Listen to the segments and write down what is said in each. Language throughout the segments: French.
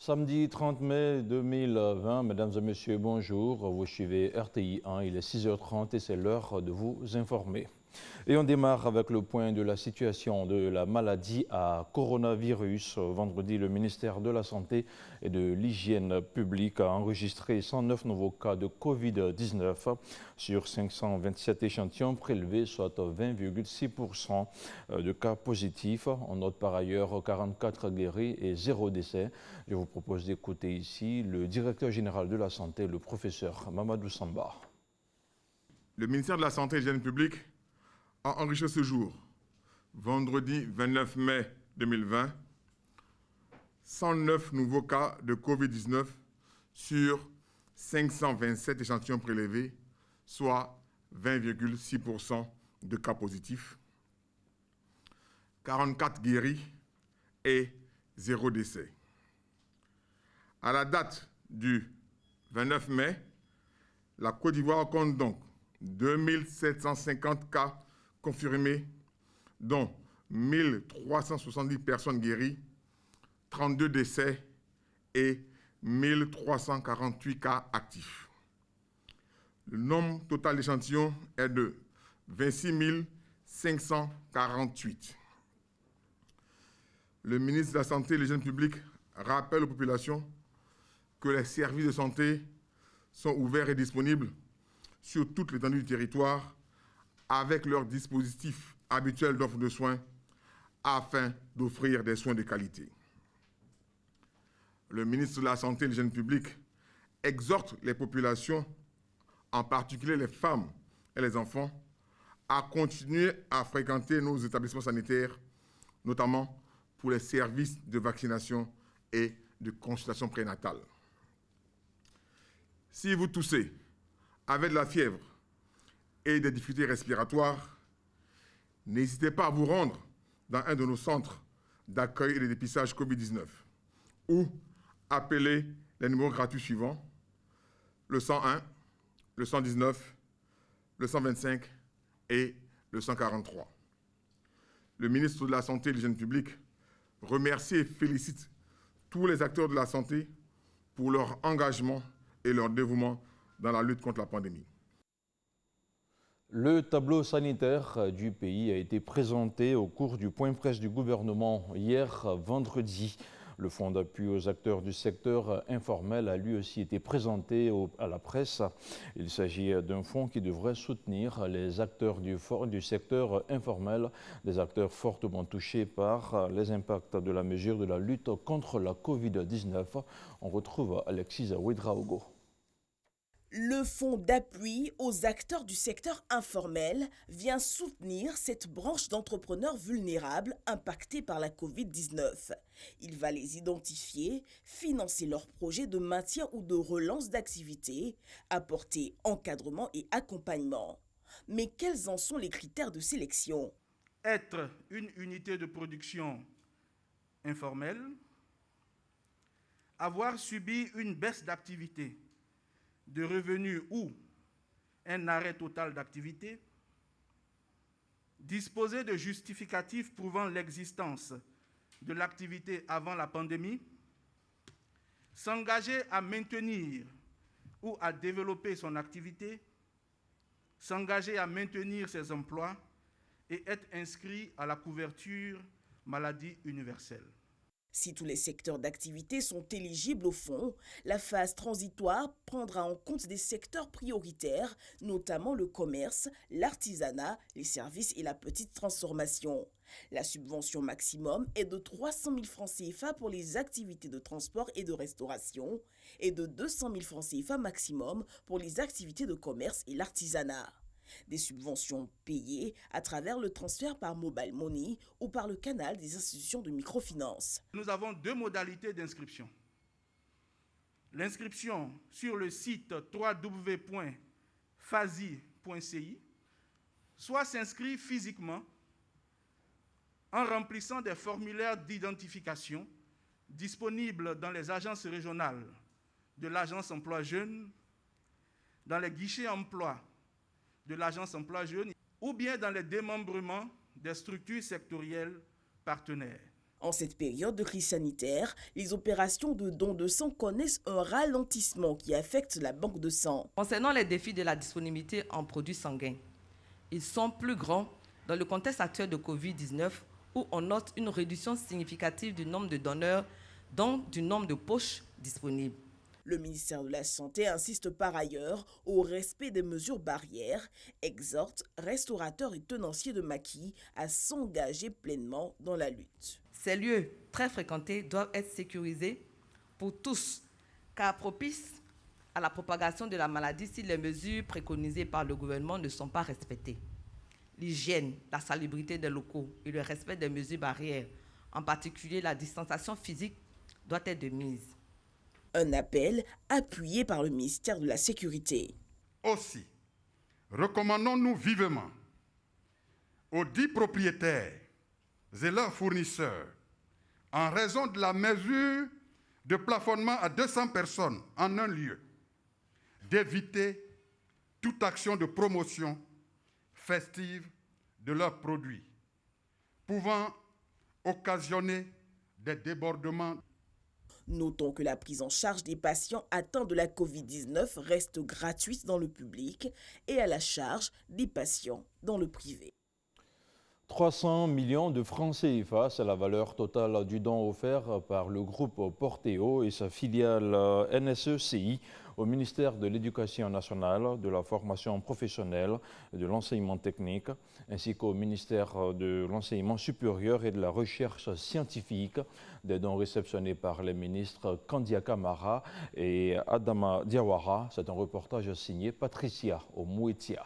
Samedi 30 mai 2020, mesdames et messieurs, bonjour. Vous suivez RTI 1, il est 6h30 et c'est l'heure de vous informer. Et on démarre avec le point de la situation de la maladie à coronavirus. Vendredi, le ministère de la Santé et de l'Hygiène publique a enregistré 109 nouveaux cas de Covid-19 sur 527 échantillons prélevés, soit 20,6% de cas positifs. On note par ailleurs 44 guéris et 0 décès. Je vous propose d'écouter ici le directeur général de la Santé, le professeur Mamadou Samba. Le ministère de la Santé et de l'Hygiène publique a enregistré ce jour, vendredi 29 mai 2020, 109 nouveaux cas de Covid-19 sur 527 échantillons prélevés, soit 20,6% de cas positifs, 44 guéris et 0 décès. À la date du 29 mai, la Côte d'Ivoire compte donc 2750 cas confirmés, dont 1370 personnes guéries, 32 décès et 1348 cas actifs. Le nombre total d'échantillons est de 26 548. Le ministre de la Santé et de l'Hygiène publique rappelle aux populations que les services de santé sont ouverts et disponibles sur toute l'étendue du territoire avec leur dispositif habituel d'offre de soins afin d'offrir des soins de qualité. Le ministre de la Santé et de l'Hygiène publique exhorte les populations, en particulier les femmes et les enfants, à continuer à fréquenter nos établissements sanitaires, notamment pour les services de vaccination et de consultation prénatale. Si vous toussez, avez de la fièvre et des difficultés respiratoires, n'hésitez pas à vous rendre dans un de nos centres d'accueil et de dépistage Covid-19 ou appelez les numéros gratuits suivants, le 101, le 119, le 125 et le 143. Le ministre de la Santé et de l'Hygiène publique remercie et félicite tous les acteurs de la santé pour leur engagement et leur dévouement dans la lutte contre la pandémie. Le tableau sanitaire du pays a été présenté au cours du point presse du gouvernement hier vendredi. Le fonds d'appui aux acteurs du secteur informel a lui aussi été présenté à la presse. Il s'agit d'un fonds qui devrait soutenir les acteurs du secteur informel, des acteurs fortement touchés par les impacts de la mesure de la lutte contre la Covid-19. On retrouve Alexis Ouedraogo. Le fonds d'appui aux acteurs du secteur informel vient soutenir cette branche d'entrepreneurs vulnérables impactés par la Covid-19. Il va les identifier, financer leurs projets de maintien ou de relance d'activité, apporter encadrement et accompagnement. Mais quels en sont les critères de sélection? Être une unité de production informelle, avoir subi une baisse d'activité, de revenus ou un arrêt total d'activité, disposer de justificatifs prouvant l'existence de l'activité avant la pandémie, s'engager à maintenir ou à développer son activité, s'engager à maintenir ses emplois et être inscrit à la couverture maladie universelle. Si tous les secteurs d'activité sont éligibles au fonds, la phase transitoire prendra en compte des secteurs prioritaires, notamment le commerce, l'artisanat, les services et la petite transformation. La subvention maximum est de 300 000 francs CFA pour les activités de transport et de restauration et de 200 000 francs CFA maximum pour les activités de commerce et l'artisanat. Des subventions payées à travers le transfert par mobile money ou par le canal des institutions de microfinance. Nous avons deux modalités d'inscription. L'inscription sur le site www.fazi.ci, soit s'inscrit physiquement en remplissant des formulaires d'identification disponibles dans les agences régionales de l'Agence Emploi Jeunes, dans les guichets emploi de l'Agence Emploi Jeunes ou bien dans les démembrements des structures sectorielles partenaires. En cette période de crise sanitaire, les opérations de don de sang connaissent un ralentissement qui affecte la banque de sang. Concernant les défis de la disponibilité en produits sanguins, ils sont plus grands dans le contexte actuel de Covid-19 où on note une réduction significative du nombre de donneurs, donc du nombre de poches disponibles. Le ministère de la Santé insiste par ailleurs au respect des mesures barrières, exhorte restaurateurs et tenanciers de maquis à s'engager pleinement dans la lutte. Ces lieux très fréquentés doivent être sécurisés pour tous, car propices à la propagation de la maladie si les mesures préconisées par le gouvernement ne sont pas respectées. L'hygiène, la salubrité des locaux et le respect des mesures barrières, en particulier la distanciation physique, doit être de mise. Un appel appuyé par le ministère de la Sécurité. Aussi, recommandons-nous vivement aux 10 propriétaires et leurs fournisseurs, en raison de la mesure de plafonnement à 200 personnes en un lieu, d'éviter toute action de promotion festive de leurs produits, pouvant occasionner des débordements. Notons que la prise en charge des patients atteints de la Covid-19 reste gratuite dans le public et à la charge des patients dans le privé. 300 millions de francs CFA, c'est la valeur totale du don offert par le groupe Porteo et sa filiale NSECI au ministère de l'Éducation nationale, de la formation professionnelle et de l'enseignement technique, ainsi qu'au ministère de l'Enseignement supérieur et de la recherche scientifique. Des dons réceptionnés par les ministres Kandia Kamara et Adama Diawara. C'est un reportage signé Patricia Omouetia.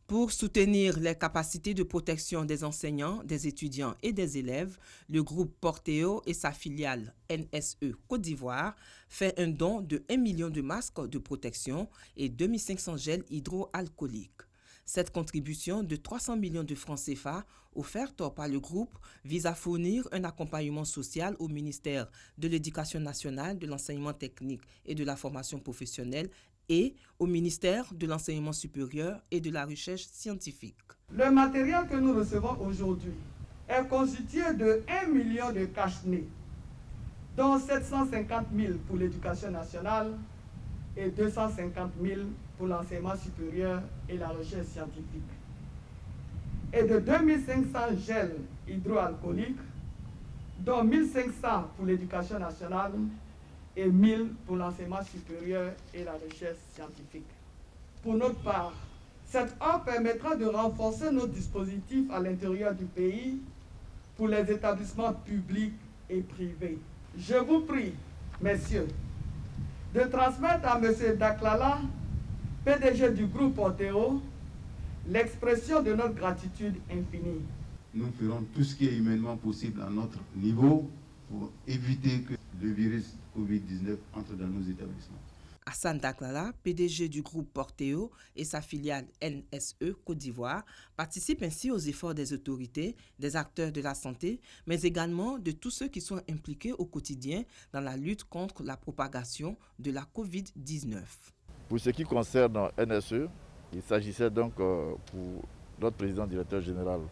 Pour soutenir les capacités de protection des enseignants, des étudiants et des élèves, le groupe Porteo et sa filiale NSE Côte d'Ivoire fait un don de 1 million de masques de protection et 2500 gels hydroalcooliques. Cette contribution de 300 millions de francs CFA offerte par le groupe vise à fournir un accompagnement social au ministère de l'Éducation nationale, de l'enseignement technique et de la formation professionnelle et au ministère de l'Enseignement supérieur et de la recherche scientifique. Le matériel que nous recevons aujourd'hui est constitué de 1 million de cache-nez, dont 750 000 pour l'éducation nationale et 250 000 pour l'enseignement supérieur et la recherche scientifique, et de 2500 gels hydroalcooliques, dont 1500 pour l'éducation nationale et 1000 pour l'enseignement supérieur et la recherche scientifique. Pour notre part, cette offre permettra de renforcer nos dispositifs à l'intérieur du pays pour les établissements publics et privés. Je vous prie, messieurs, de transmettre à M. Daklala, PDG du groupe Porteo, l'expression de notre gratitude infinie. Nous ferons tout ce qui est humainement possible à notre niveau pour éviter que le virus Covid-19 entre dans nos établissements. Hassan Daklala, PDG du groupe Porteo et sa filiale NSE Côte d'Ivoire, participent ainsi aux efforts des autorités, des acteurs de la santé, mais également de tous ceux qui sont impliqués au quotidien dans la lutte contre la propagation de la Covid-19. Pour ce qui concerne NSE, il s'agissait donc pour notre président directeur général,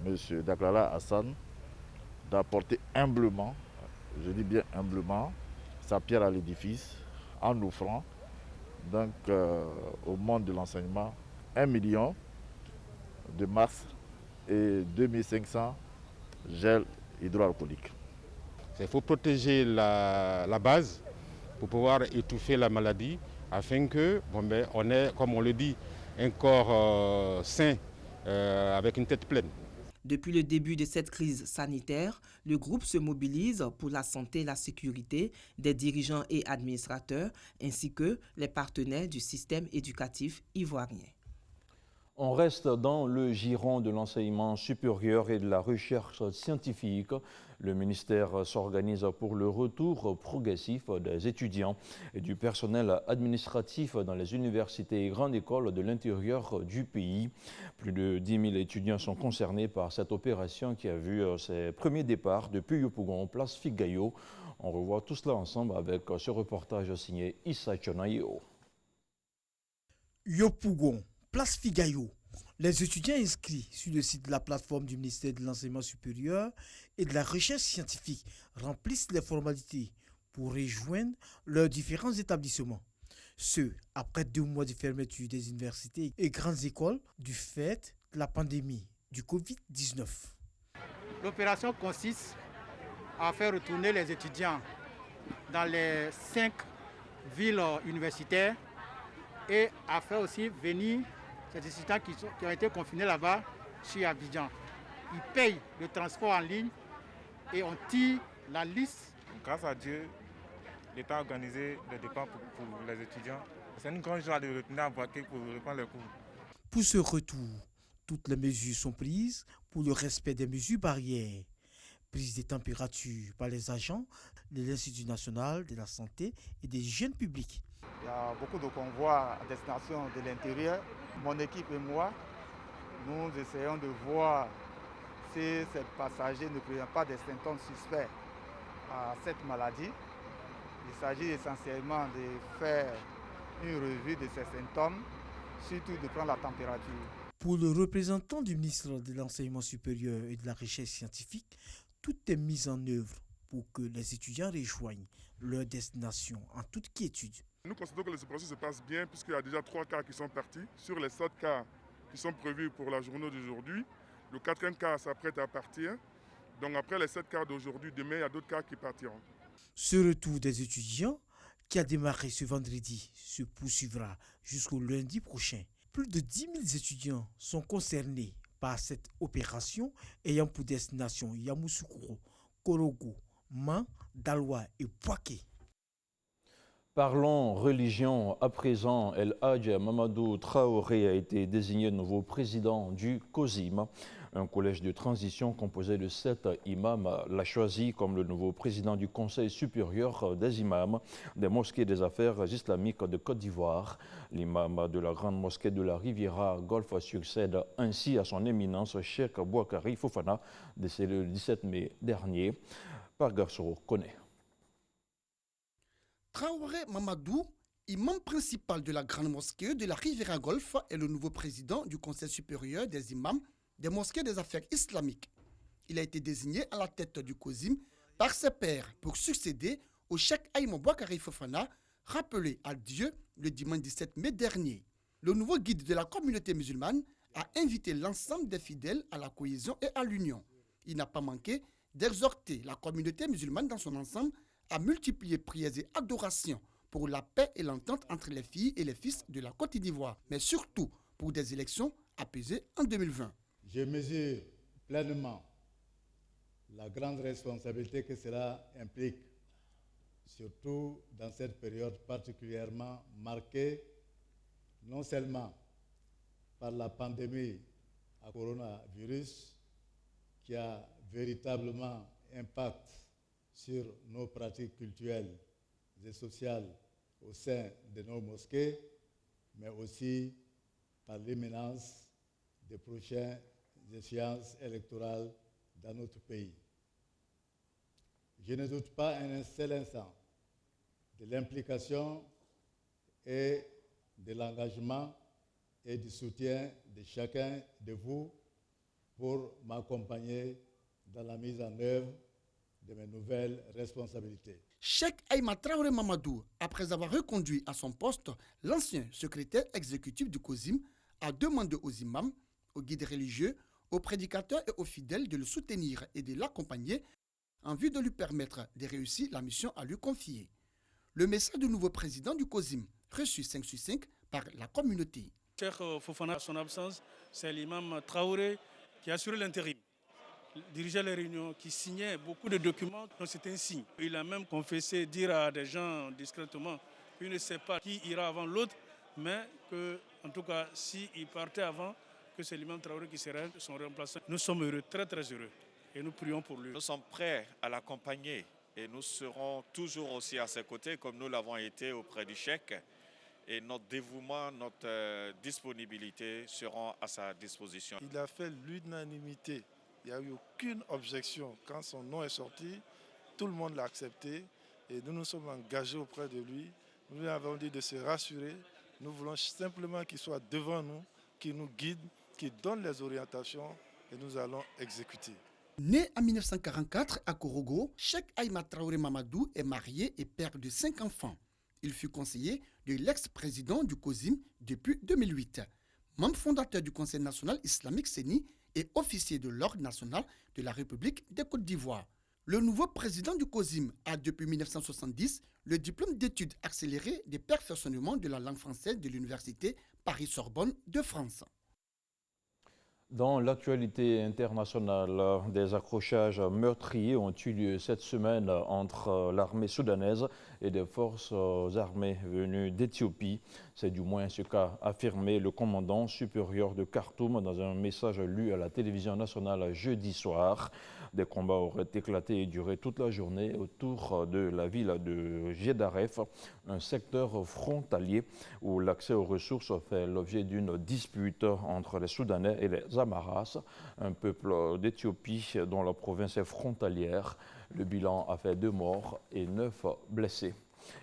M. Daklala Hassan, d'apporter humblement, je dis bien humblement, sa pierre à l'édifice en offrant donc au monde de l'enseignement 1 million de masques et 2500 gels hydroalcooliques. Il faut protéger la base pour pouvoir étouffer la maladie afin que, on ait, comme on le dit, un corps sain avec une tête pleine. Depuis le début de cette crise sanitaire, le groupe se mobilise pour la santé et la sécurité des dirigeants et administrateurs, ainsi que les partenaires du système éducatif ivoirien. On reste dans le giron de l'enseignement supérieur et de la recherche scientifique. Le ministère s'organise pour le retour progressif des étudiants et du personnel administratif dans les universités et grandes écoles de l'intérieur du pays. Plus de 10 000 étudiants sont concernés par cette opération qui a vu ses premiers départs depuis Yopougon, place Figayo. On revoit tout cela ensemble avec ce reportage signé Issa Chonayo. Yopougon, place Figayo. Les étudiants inscrits sur le site de la plateforme du ministère de l'Enseignement supérieur et de la Recherche scientifique remplissent les formalités pour rejoindre leurs différents établissements. Ce, après 2 mois de fermeture des universités et grandes écoles du fait de la pandémie du Covid-19. L'opération consiste à faire retourner les étudiants dans les 5 villes universitaires et à faire aussi venir ces étudiants qui ont été confinés là-bas sur Abidjan. Ils payent le transport en ligne et on tire la liste. Grâce à Dieu, l'État a organisé des départs pour les étudiants. C'est une grande joie de retourner à Boaké pour reprendre les cours. Pour ce retour, toutes les mesures sont prises pour le respect des mesures barrières. Prise des températures par les agents de l'Institut national de la santé et des hygiènes publiques. Il y a beaucoup de convois à destination de l'intérieur. Mon équipe et moi, nous essayons de voir si ces passagers ne présentent pas des symptômes suspects à cette maladie. Il s'agit essentiellement de faire une revue de ces symptômes, surtout de prendre la température. Pour le représentant du ministre de l'Enseignement supérieur et de la Recherche scientifique, tout est mis en œuvre pour que les étudiants rejoignent leur destination en toute quiétude. Nous constatons que les opérations se passent bien puisqu'il y a déjà 3 cas qui sont partis. Sur les 7 cas qui sont prévus pour la journée d'aujourd'hui, le 4e cas s'apprête à partir. Donc après les 7 cas d'aujourd'hui, demain, il y a d'autres cas qui partiront. Ce retour des étudiants, qui a démarré ce vendredi, se poursuivra jusqu'au lundi prochain. Plus de 10 000 étudiants sont concernés par cette opération ayant pour destination Yamoussoukro, Korogo, Man, Daloa et Boaké. Parlons religion. À présent, El Hadj Mamadou Traoré a été désigné nouveau président du COSIM. Un collège de transition composé de 7 imams l'a choisi comme le nouveau président du Conseil supérieur des imams des mosquées des affaires islamiques de Côte d'Ivoire. L'imam de la grande mosquée de la Riviera Golfe succède ainsi à son éminence Cheikh Boakari Fofana, décédé le 17 mai dernier. Par Garsoro connaît. Traoré Mamadou, imam principal de la grande mosquée de la Riviera Golfe, est le nouveau président du Conseil supérieur des imams des mosquées des affaires islamiques. Il a été désigné à la tête du COSIM par ses pairs pour succéder au cheikh Aïma Boakari Fofana, rappelé à Dieu le dimanche 17 mai dernier. Le nouveau guide de la communauté musulmane a invité l'ensemble des fidèles à la cohésion et à l'union. Il n'a pas manqué d'exhorter la communauté musulmane dans son ensemble à multiplier prières et adorations pour la paix et l'entente entre les filles et les fils de la Côte d'Ivoire, mais surtout pour des élections apaisées en 2020. Je mesure pleinement la grande responsabilité que cela implique, surtout dans cette période particulièrement marquée non seulement par la pandémie à coronavirus qui a véritablement impact sur nos pratiques culturelles et sociales au sein de nos mosquées, mais aussi par l'imminence des prochaines échéances électorales dans notre pays. Je ne doute pas un seul instant de l'implication et de l'engagement et du soutien de chacun de vous pour m'accompagner dans la mise en œuvre de mes nouvelles responsabilités. Cheikh Aïma Traoré Mamadou, après avoir reconduit à son poste l'ancien secrétaire exécutif du COSIM, a demandé aux imams, aux guides religieux, aux prédicateurs et aux fidèles de le soutenir et de l'accompagner en vue de lui permettre de réussir la mission à lui confier. Le message du nouveau président du COSIM, reçu 5 sur 5 par la communauté. Cheikh Fofana, à son absence, c'est l'imam Traoré qui a assuré l'intérim. Il dirigeait les réunions, qui signait beaucoup de documents, donc c'est un signe. Il a même confessé, dire à des gens discrètement qu'il ne sait pas qui ira avant l'autre, mais que, en tout cas, s'il partait avant, que c'est l'imam Traoré qui serait son remplaçant. Nous sommes heureux, très très heureux, et nous prions pour lui. Nous sommes prêts à l'accompagner et nous serons toujours aussi à ses côtés, comme nous l'avons été auprès du cheikh. Et notre dévouement, notre disponibilité seront à sa disposition. Il a fait l'unanimité. Il n'y a eu aucune objection. Quand son nom est sorti, tout le monde l'a accepté et nous nous sommes engagés auprès de lui. Nous lui avons dit de se rassurer. Nous voulons simplement qu'il soit devant nous, qu'il nous guide qui donne les orientations et nous allons exécuter. Né en 1944 à Korogo, Cheikh Aïma Traoré Mamadou est marié et père de 5 enfants. Il fut conseiller de l'ex-président du COSIM depuis 2008. Membre fondateur du Conseil national islamique CENI et officier de l'Ordre national de la République des Côtes d'Ivoire. Le nouveau président du COSIM a depuis 1970 le diplôme d'études accélérées des perfectionnements de la langue française de l'Université Paris-Sorbonne de France. Dans l'actualité internationale, des accrochages meurtriers ont eu lieu cette semaine entre l'armée soudanaise et des forces armées venues d'Éthiopie. C'est du moins ce qu'a affirmé le commandant supérieur de Khartoum dans un message lu à la télévision nationale jeudi soir. Des combats auraient éclaté et duré toute la journée autour de la ville de Gédaref, un secteur frontalier où l'accès aux ressources fait l'objet d'une dispute entre les Soudanais et les Amaras, un peuple d'Éthiopie dont la province est frontalière. Le bilan a fait 2 morts et 9 blessés.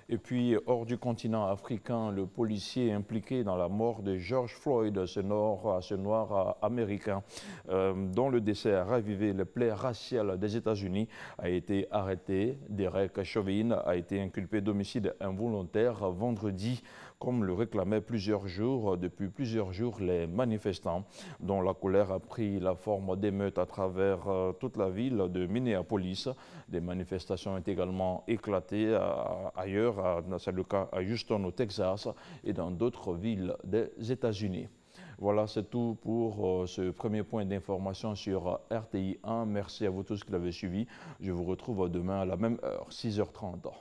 Et puis, hors du continent africain, le policier impliqué dans la mort de George Floyd, ce noir américain, dont le décès a ravivé les plaies raciales des États-Unis, a été arrêté. Derek Chauvin a été inculpé d'homicide involontaire vendredi, comme le réclamaient depuis plusieurs jours les manifestants, dont la colère a pris la forme d'émeutes à travers toute la ville de Minneapolis. Des manifestations ont également éclaté ailleurs, c'est le cas à Houston au Texas et dans d'autres villes des États-Unis. Voilà, c'est tout pour ce premier point d'information sur RTI 1. Merci à vous tous qui l'avez suivi. Je vous retrouve demain à la même heure, 6h30.